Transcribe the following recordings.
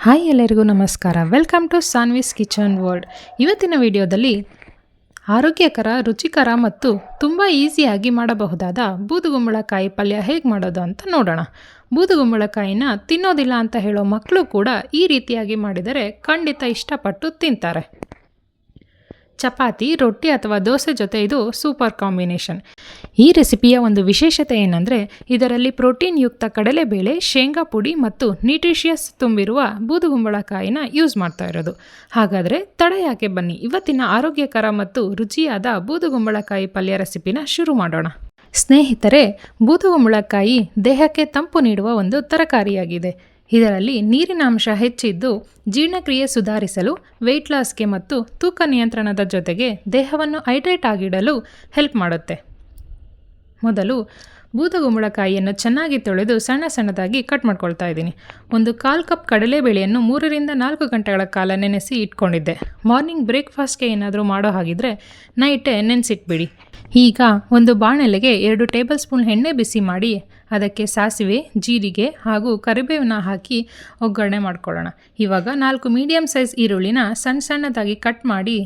Hi ಎಲ್ಲರಿಗೂ ನಮಸ್ಕಾರ. Welcome to Sanvi's kitchen world. ಇವತ್ತಿನ ವಿಡಿಯೋದಲ್ಲಿ ಆರೋಗ್ಯಕರ, ರುಚಿಕರ ಮತ್ತು ತುಂಬ ಈಸಿಯಾಗಿ ಮಾಡಬಹುದಾದ ಬೂದುಗುಂಬಳಕಾಯಿ ಪಲ್ಯ ಹೇಗೆ ಮಾಡೋದು ಅಂತ ನೋಡೋಣ. ಬೂದುಗುಂಬಳಕಾಯಿನ ತಿನ್ನೋದಿಲ್ಲ ಅಂತ ಹೇಳೋ ಮಕ್ಕಳು ಕೂಡ ಈ ರೀತಿಯಾಗಿ ಮಾಡಿದರೆ ಖಂಡಿತ ಇಷ್ಟಪಟ್ಟು ತಿಂತಾರೆ. ಚಪಾತಿ, ರೊಟ್ಟಿ ಅಥವಾ ದೋಸೆ ಜೊತೆ ಇದು ಸೂಪರ್ ಕಾಂಬಿನೇಷನ್. ಈ ರೆಸಿಪಿಯ ಒಂದು ವಿಶೇಷತೆ ಏನಂದರೆ ಇದರಲ್ಲಿ ಪ್ರೋಟೀನ್ ಯುಕ್ತ ಕಡಲೆಬೇಳೆ, ಶೇಂಗಾ ಪುಡಿ ಮತ್ತು ನ್ಯೂಟ್ರಿಷಿಯಸ್ ತುಂಬಿರುವ ಬೂದುಗುಂಬಳಕಾಯಿನ ಯೂಸ್ ಮಾಡ್ತಾ ಇರೋದು. ಹಾಗಾದರೆ ತಡ ಯಾಕೆ, ಬನ್ನಿ ಇವತ್ತಿನ ಆರೋಗ್ಯಕರ ಮತ್ತು ರುಚಿಯಾದ ಬೂದುಗುಂಬಳಕಾಯಿ ಪಲ್ಯ ರೆಸಿಪಿನ ಶುರು ಮಾಡೋಣ. ಸ್ನೇಹಿತರೆ, ಬೂದುಗುಂಬಳಕಾಯಿ ದೇಹಕ್ಕೆ ತಂಪು ನೀಡುವ ಒಂದು ತರಕಾರಿಯಾಗಿದೆ. ಇದರಲ್ಲಿ ನೀರಿನ ಅಂಶ ಹೆಚ್ಚಿದ್ದು ಜೀರ್ಣಕ್ರಿಯೆ ಸುಧಾರಿಸಲು, ವೆಯ್ಟ್ ಲಾಸ್ಗೆ ಮತ್ತು ತೂಕ ನಿಯಂತ್ರಣದ ಜೊತೆಗೆ ದೇಹವನ್ನು ಹೈಡ್ರೇಟ್ ಆಗಿಡಲು ಹೆಲ್ಪ್ ಮಾಡುತ್ತೆ. ಮೊದಲು ಬೂದುಗುಂಬಳಕಾಯಿಯನ್ನು ಚೆನ್ನಾಗಿ ತೊಳೆದು ಸಣ್ಣದಾಗಿ ಕಟ್ ಮಾಡ್ಕೊಳ್ತಾ ಇದ್ದೀನಿ. 1/4 ಕಪ್ ಕಡಲೆಬೇಳೆಯನ್ನು 3 ರಿಂದ 4 ಗಂಟೆಗಳ ಕಾಲ ನೆನೆಸಿ ಇಟ್ಕೊಂಡಿದ್ದೆ. ಮಾರ್ನಿಂಗ್ ಬ್ರೇಕ್ಫಾಸ್ಟ್ಗೆ ಏನಾದರೂ ಮಾಡೋ ಹಾಗಿದ್ರೆ ನೈಟೇ ನೆನೆಸಿಟ್ಬಿಡಿ. ಈಗ ಒಂದು ಬಾಣಲೆಗೆ 2 ಟೇಬಲ್ ಸ್ಪೂನ್ ಎಣ್ಣೆ ಬಿಸಿ ಮಾಡಿ ಅದಕ್ಕೆ ಸಾಸಿವೆ, ಜೀರಿಗೆ ಹಾಗೂ ಕರಿಬೇವನ್ನ ಹಾಕಿ ಒಗ್ಗರಣೆ ಮಾಡ್ಕೊಳ್ಳೋಣ. ಇವಾಗ 4 ಮೀಡಿಯಮ್ ಸೈಜ್ ಈರುಳ್ಳಿನ ಸಣ್ಣದಾಗಿ ಕಟ್ ಮಾಡಿ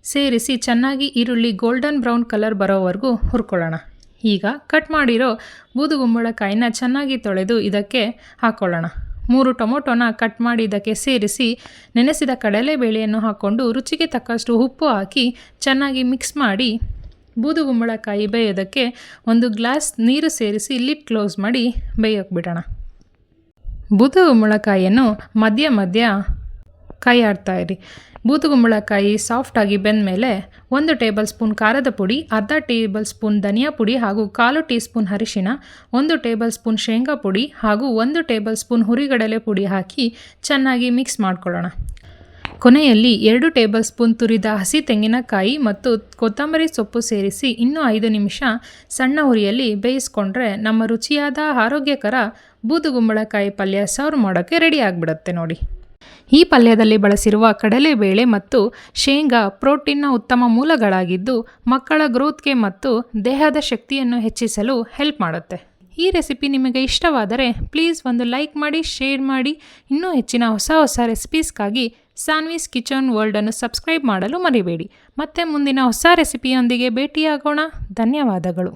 ಸೇರಿಸಿ ಚೆನ್ನಾಗಿ ಈರುಳ್ಳಿ ಗೋಲ್ಡನ್ ಬ್ರೌನ್ ಕಲರ್ ಬರೋವರೆಗೂ ಹುರ್ಕೊಳ್ಳೋಣ. ಈಗ ಕಟ್ ಮಾಡಿರೋ ಬೂದುಗುಂಬಳಕಾಯಿನ ಚೆನ್ನಾಗಿ ತೊಳೆದು ಇದಕ್ಕೆ ಹಾಕ್ಕೊಳ್ಳೋಣ. 3 ಟೊಮೊಟೊನ ಕಟ್ ಮಾಡಿ ಇದಕ್ಕೆ ಸೇರಿಸಿ ನೆನೆಸಿದ ಕಡಲೆಬೇಳೆಯನ್ನು ಹಾಕ್ಕೊಂಡು ರುಚಿಗೆ ತಕ್ಕಷ್ಟು ಉಪ್ಪು ಹಾಕಿ ಚೆನ್ನಾಗಿ ಮಿಕ್ಸ್ ಮಾಡಿ ಬೂದುಗುಂಬಳಕಾಯಿ ಬೇಯೋದಕ್ಕೆ 1 ಗ್ಲಾಸ್ ನೀರು ಸೇರಿಸಿ ಲಿಡ್ ಕ್ಲೋಸ್ ಮಾಡಿ ಬೇಯೋಕೆ ಬಿಡೋಣ. ಬೂದುಗುಂಬಳಕಾಯಿಯನ್ನು ಮಧ್ಯ ಕೈ ಆಡ್ತಾ ಇರಿ. ಬೂದುಗುಂಬಳಕಾಯಿ ಸಾಫ್ಟಾಗಿ ಬೆಂದ ಮೇಲೆ 1 ಟೇಬಲ್ ಸ್ಪೂನ್ ಖಾರದ ಪುಡಿ, ಅರ್ಧ ಟೇಬಲ್ ಸ್ಪೂನ್ ಧನಿಯಾ ಪುಡಿ ಹಾಗೂ 1/4 ಟೀ ಸ್ಪೂನ್ ಅರಿಶಿನ, 1 ಟೇಬಲ್ ಸ್ಪೂನ್ ಶೇಂಗಾ ಪುಡಿ ಹಾಗೂ 1 ಟೇಬಲ್ ಸ್ಪೂನ್ ಹುರಿಗಡಲೆ ಪುಡಿ ಹಾಕಿ ಚೆನ್ನಾಗಿ ಮಿಕ್ಸ್ ಮಾಡ್ಕೊಳ್ಳೋಣ. ಕೊನೆಯಲ್ಲಿ 2 ಟೇಬಲ್ ಸ್ಪೂನ್ ತುರಿದ ಹಸಿ ತೆಂಗಿನಕಾಯಿ ಮತ್ತು ಕೊತ್ತಂಬರಿ ಸೊಪ್ಪು ಸೇರಿಸಿ ಇನ್ನೂ 5 ನಿಮಿಷ ಸಣ್ಣ ಉರಿಯಲ್ಲಿ ಬೇಯಿಸ್ಕೊಂಡ್ರೆ ನಮ್ಮ ರುಚಿಯಾದ ಆರೋಗ್ಯಕರ ಬೂದುಗುಂಬಳಕಾಯಿ ಪಲ್ಯ ಸರ್ವ್ ಮಾಡೋಕ್ಕೆ ರೆಡಿ ಆಗಿಬಿಡುತ್ತೆ ನೋಡಿ. ಈ ಪಲ್ಯದಲ್ಲಿ ಬಳಸಿರುವ ಕಡಲೆಬೇಳೆ ಮತ್ತು ಶೇಂಗಾ ಪ್ರೋಟೀನ್ನ ಉತ್ತಮ ಮೂಲಗಳಾಗಿದ್ದು ಮಕ್ಕಳ ಗ್ರೋತ್ಗೆ ಮತ್ತು ದೇಹದ ಶಕ್ತಿಯನ್ನು ಹೆಚ್ಚಿಸಲು ಹೆಲ್ಪ್ ಮಾಡುತ್ತೆ. ಈ ರೆಸಿಪಿ ನಿಮಗೆ ಇಷ್ಟವಾದರೆ ಪ್ಲೀಸ್ ಒಂದು ಲೈಕ್ ಮಾಡಿ, ಶೇರ್ ಮಾಡಿ. ಇನ್ನೂ ಹೆಚ್ಚಿನ ಹೊಸ ರೆಸಿಪೀಸ್ಗಾಗಿ ಸಾನ್ವಿಸ್ ಕಿಚನ್ ವರ್ಲ್ಡನ್ನು ಸಬ್ಸ್ಕ್ರೈಬ್ ಮಾಡಲು ಮರಿಬೇಡಿ. ಮತ್ತೆ ಮುಂದಿನ ಹೊಸ ರೆಸಿಪಿಯೊಂದಿಗೆ ಭೇಟಿಯಾಗೋಣ. ಧನ್ಯವಾದಗಳು.